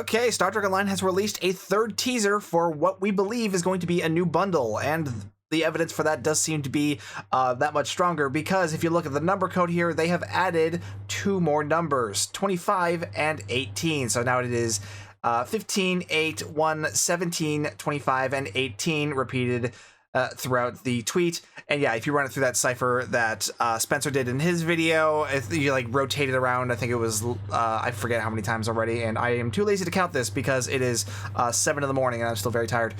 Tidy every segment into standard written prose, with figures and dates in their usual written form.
Okay, Star Trek Online has released a third teaser for what we believe is going to be a new bundle, and the evidence for that does seem to be that much stronger, because if you look at the number code here, they have added 2 more numbers, 25 and 18. So now it is 15, 8, 1, 17, 25, and 18 repeated throughout the tweet. And yeah, if you run it through that cipher that Spencer did in his video, if you like rotate it around, I think it was I forget how many times already, and I am too lazy to count this because it is 7 in the morning and I'm still very tired.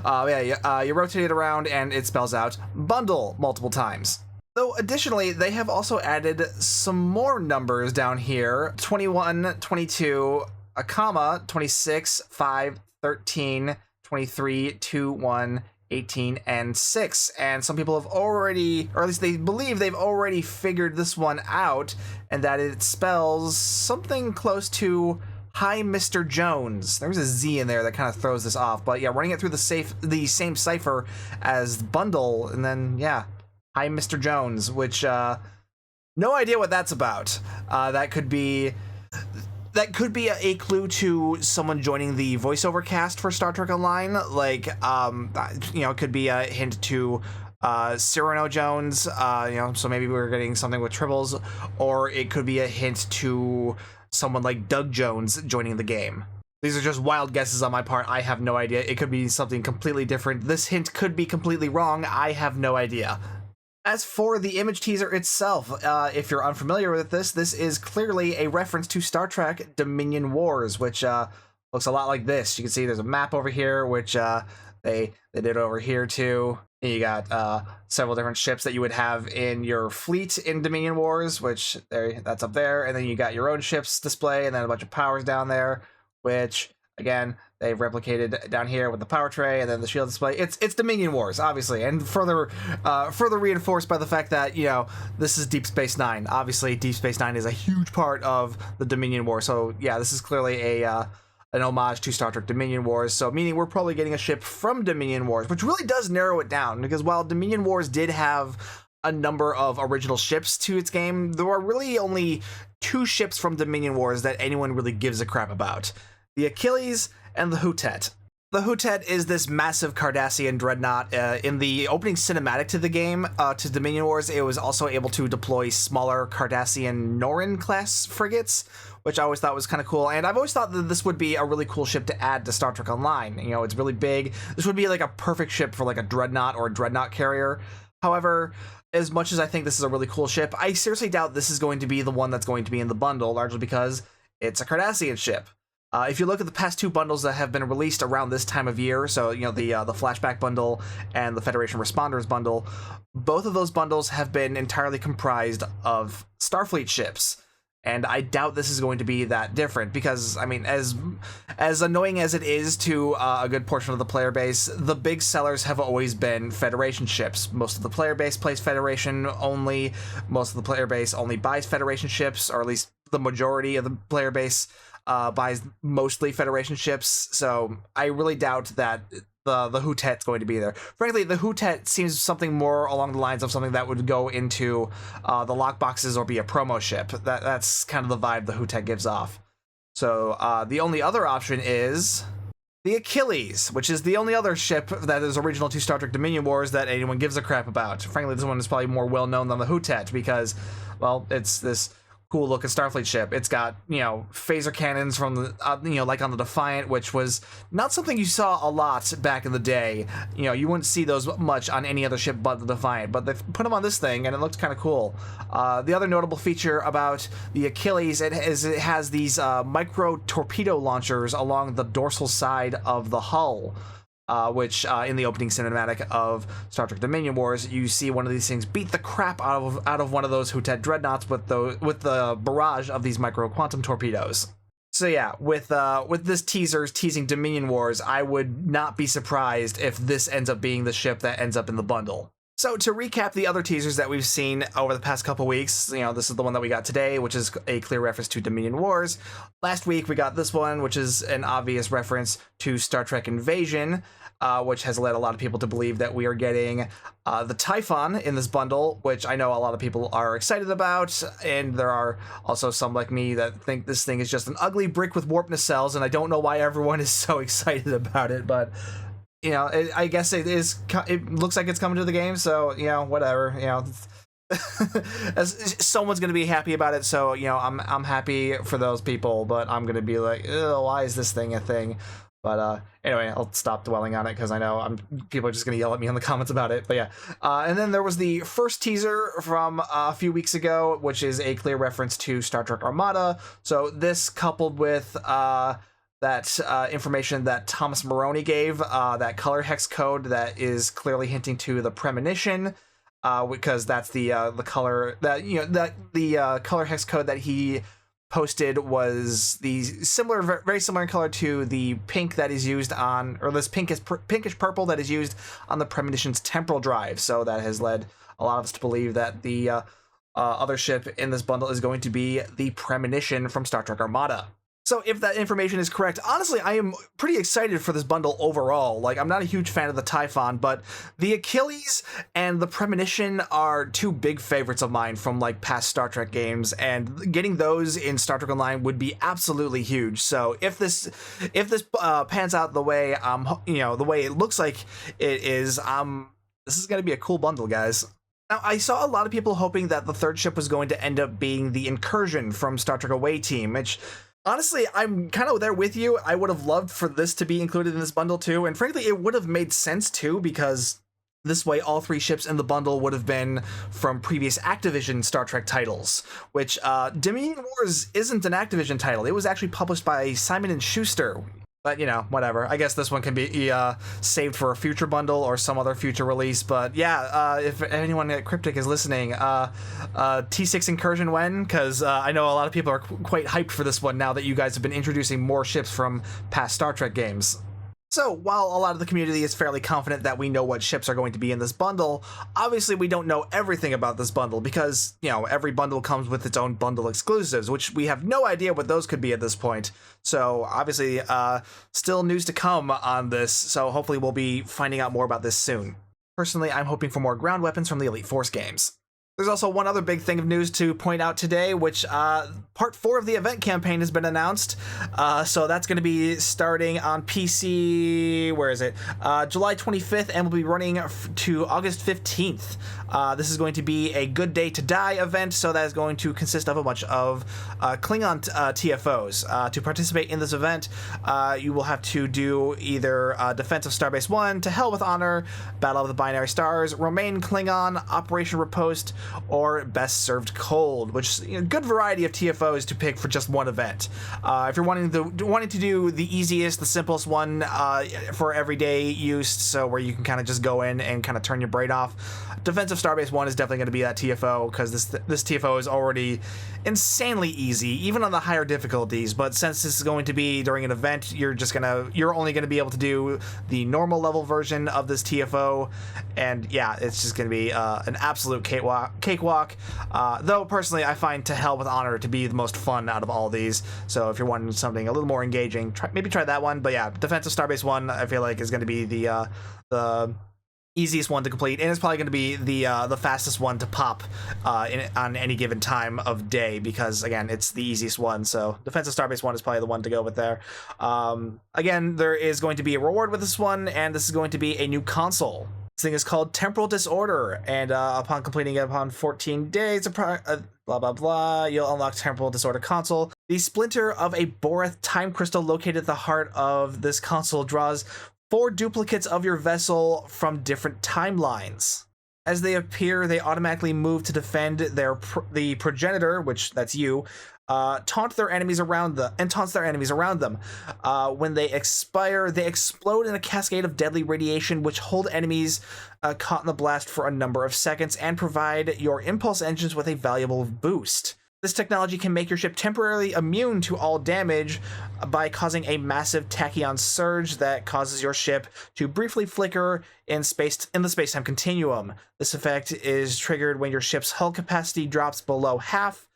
You rotate it around and it spells out bundle multiple times. Though additionally, they have also added some more numbers down here: 21, 22, a comma, 26, 5, 13, 23, 2, 1, 18, and 6. And some people have already, or at least they believe they've already figured this one out, and that it spells something close to "Hi, Mr. Jones." There's a Z in there that kind of throws this off, but yeah, running it through the same cipher as bundle, and then yeah, "Hi, Mr. Jones," which no idea what that's about. That could be a clue to someone joining the voiceover cast for Star Trek Online. Like, it could be a hint to Cyrano Jones, so maybe we're getting something with Tribbles, or it could be a hint to someone like Doug Jones joining the game. These are just wild guesses on my part. I have no idea. It could be something completely different. This hint could be completely wrong. I have no idea. As for the image teaser itself, if you're unfamiliar with this is clearly a reference to Star Trek Dominion Wars, which looks a lot like this. You can see there's a map over here, which they did over here too. And you got several different ships that you would have in your fleet in Dominion Wars, which that's up there. And then you got your own ships display, and then a bunch of powers down there, which again, they've replicated down here with the power tray and then the shield display. It's Dominion Wars, obviously, and further reinforced by the fact that, this is Deep Space Nine. Obviously, Deep Space Nine is a huge part of the Dominion War. So yeah, this is clearly an homage to Star Trek Dominion Wars. So meaning we're probably getting a ship from Dominion Wars, which really does narrow it down, because while Dominion Wars did have a number of original ships to its game, there are really only 2 ships from Dominion Wars that anyone really gives a crap about: the Achilles and the Houtet. The Houtet is this massive Cardassian dreadnought. In the opening cinematic to the game, to Dominion Wars, it was also able to deploy smaller Cardassian Norrin-class frigates, which I always thought was kind of cool. And I've always thought that this would be a really cool ship to add to Star Trek Online. It's really big. This would be like a perfect ship for like a dreadnought or a dreadnought carrier. However, as much as I think this is a really cool ship, I seriously doubt this is going to be the one that's going to be in the bundle, largely because it's a Cardassian ship. If you look at the past 2 bundles that have been released around this time of year, so the Flashback bundle and the Federation Responders bundle, both of those bundles have been entirely comprised of Starfleet ships, and I doubt this is going to be that different, because I mean, as annoying as it is to a good portion of the player base, the big sellers have always been Federation ships. Most of the player base plays Federation only. Most of the player base only buys Federation ships, or at least the majority of the player base buys mostly Federation ships, so I really doubt that the Houtet's going to be there. Frankly, the Houtet seems something more along the lines of something that would go into the lockboxes or be a promo ship. That's kind of the vibe the Houtet gives off. So the only other option is the Achilles, which is the only other ship that is original to Star Trek Dominion Wars that anyone gives a crap about. Frankly, this one is probably more well-known than the Houtet because, well, it's this cool looking Starfleet ship. It's got, phaser cannons from the, like on the Defiant, which was not something you saw a lot back in the day. You wouldn't see those much on any other ship but the Defiant, but they've put them on this thing and it looks kind of cool. The other notable feature about the Achilles it has these micro torpedo launchers along the dorsal side of the hull. Which in the opening cinematic of Star Trek Dominion Wars, you see one of these things beat the crap out of one of those Houtet dreadnoughts with the barrage of these micro quantum torpedoes. So yeah, with this teasing Dominion Wars, I would not be surprised if this ends up being the ship that ends up in the bundle. So to recap the other teasers that we've seen over the past couple weeks, this is the one that we got today, which is a clear reference to Dominion Wars. Last week we got this one, which is an obvious reference to Star Trek Invasion, which has led a lot of people to believe that we are getting the Typhon in this bundle, which I know a lot of people are excited about, and there are also some like me that think this thing is just an ugly brick with warp nacelles, and I don't know why everyone is so excited about it, but I guess it is. It looks like it's coming to the game, so whatever. Someone's gonna be happy about it, so I'm happy for those people, but I'm gonna be like, why is this thing a thing? But anyway, I'll stop dwelling on it because I know people are just gonna yell at me in the comments about it. But yeah, and then there was the first teaser from a few weeks ago, which is a clear reference to Star Trek Armada. So this coupled with that information that Thomas Maroney gave, that color hex code that is clearly hinting to the premonition, because that's the color that the color hex code that he posted was the very similar in color to the pink that is used on, or this pinkish purple that is used on the premonition's temporal drive. So that has led a lot of us to believe that the other ship in this bundle is going to be the premonition from Star Trek Armada. So if that information is correct, honestly, I am pretty excited for this bundle overall. Like, I'm not a huge fan of the Typhon, but the Achilles and the Premonition are two big favorites of mine from like past Star Trek games, and getting those in Star Trek Online would be absolutely huge. So if this pans out the way the way it looks like it is, this is gonna be a cool bundle, guys. Now, I saw a lot of people hoping that the third ship was going to end up being the Incursion from Star Trek Away Team, which honestly, I'm kind of there with you. I would have loved for this to be included in this bundle too, and frankly, it would have made sense too, because this way all three ships in the bundle would have been from previous Activision Star Trek titles, which Dominion Wars isn't an Activision title. It was actually published by Simon & Schuster. But, whatever. I guess this one can be saved for a future bundle or some other future release. But yeah, if anyone at Cryptic is listening, T6 Incursion when? Because I know a lot of people are quite hyped for this one now that you guys have been introducing more ships from past Star Trek games. So, while a lot of the community is fairly confident that we know what ships are going to be in this bundle, obviously we don't know everything about this bundle because, every bundle comes with its own bundle exclusives, which we have no idea what those could be at this point. So, obviously, still news to come on this, so hopefully we'll be finding out more about this soon. Personally, I'm hoping for more ground weapons from the Elite Force games. There's also one other big thing of news to point out today, which part 4 of the event campaign has been announced. So that's going to be starting on PC, where is it? July 25th, and will be running to August 15th. This is going to be a Good Day to Die event, so that is going to consist of a bunch of Klingon TFOs. To participate in this event, you will have to do either Defense of Starbase 1, To Hell with Honor, Battle of the Binary Stars, Romain Klingon, Operation Riposte, or Best Served Cold, which is a good variety of TFOs to pick for just one event. If you're wanting to do the easiest, the simplest one for everyday use, so where you can kind of just go in and kind of turn your brain off, Defense of Starbase 1 is definitely going to be that TFO, because this TFO is already insanely easy, even on the higher difficulties. But since this is going to be during an event, you're only going to be able to do the normal level version of this TFO, and yeah, it's just going to be an absolute cakewalk. Though personally, I find To Hell with Honor to be the most fun out of all these. So if you're wanting something a little more engaging, maybe try that one. But yeah, Defense of Starbase 1, I feel like is going to be the easiest one to complete, and it's probably going to be the fastest one to pop on any given time of day, because again, it's the easiest one. So Defense of Starbase 1 is probably the one to go with there. Again, there is going to be a reward with this one, and this is going to be a new console. This thing is called Temporal Disorder, and upon completing it upon 14 days, blah blah blah, you'll unlock Temporal Disorder console. The splinter of a Boreth time crystal located at the heart of this console draws 4 duplicates of your vessel from different timelines. As they appear, they automatically move to defend the progenitor, which that's you, taunts their enemies around them. When they expire, they explode in a cascade of deadly radiation, which hold enemies caught in the blast for a number of seconds and provide your impulse engines with a valuable boost. This technology can make your ship temporarily immune to all damage by causing a massive tachyon surge that causes your ship to briefly flicker in the space-time continuum. This effect is triggered when your ship's hull capacity drops below half,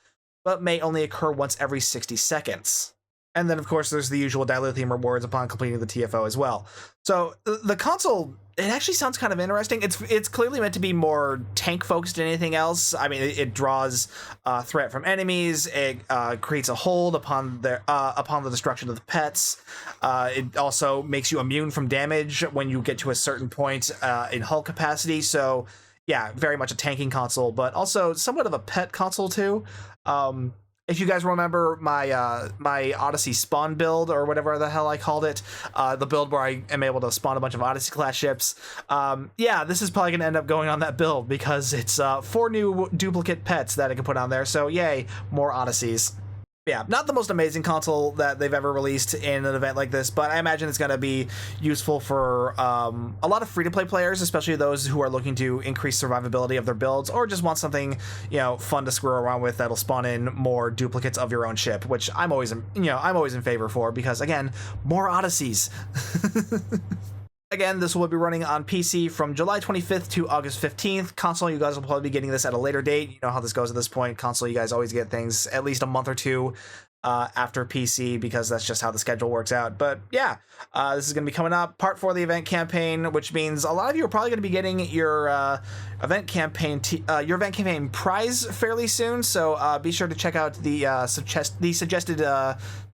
but may only occur once every 60 seconds. And then, of course, there's the usual dilithium rewards upon completing the TFO as well. So the console, it actually sounds kind of interesting. It's clearly meant to be more tank-focused than anything else. I mean, it draws threat from enemies. It creates a hold upon the destruction of the pets. It also makes you immune from damage when you get to a certain point in hull capacity. So, yeah, very much a tanking console, but also somewhat of a pet console, too. If you guys remember my my Odyssey spawn build, or whatever the hell I called it, the build where I am able to spawn a bunch of Odyssey class ships, yeah, this is probably going to end up going on that build because it's 4 new duplicate pets that I can put on there, so yay, more Odysseys. Yeah, not the most amazing console that they've ever released in an event like this, but I imagine it's going to be useful for a lot of free-to-play players, especially those who are looking to increase survivability of their builds, or just want something, you know, fun to screw around with that'll spawn in more duplicates of your own ship, which I'm always in favor for, because again, more Odysseys. Again, this will be running on PC from July 25th to August 15th. Console, you guys will probably be getting this at a later date. You know how this goes at this point. Console, you guys always get things at least a month or two after PC, because that's just how the schedule works out. But yeah, this is going to be coming up. Part 4 of the event campaign, which means a lot of you are probably going to be getting your event campaign prize fairly soon. So be sure to check out the suggested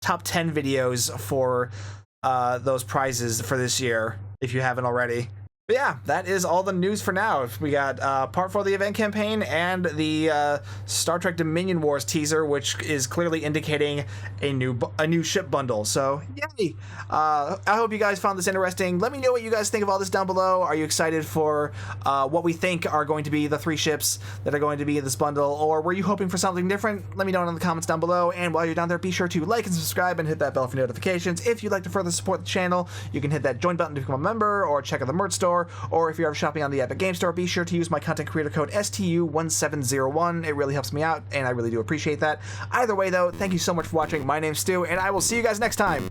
top 10 videos for those prizes for this year, if you haven't already. But yeah, that is all the news for now. We got part 4 of the event campaign and the Star Trek Dominion Wars teaser, which is clearly indicating a new ship bundle. So yay! I hope you guys found this interesting. Let me know what you guys think of all this down below. Are you excited for what we think are going to be the 3 ships that are going to be in this bundle, or were you hoping for something different? Let me know in the comments down below. And while you're down there, be sure to like and subscribe and hit that bell for notifications. If you'd like to further support the channel, you can hit that join button to become a member, or check out the merch store. Or if you're ever shopping on the Epic Game Store, be sure to use my content creator code STU1701. It really helps me out, and I really do appreciate that. Either way, though, thank you so much for watching. My name's Stu, and I will see you guys next time.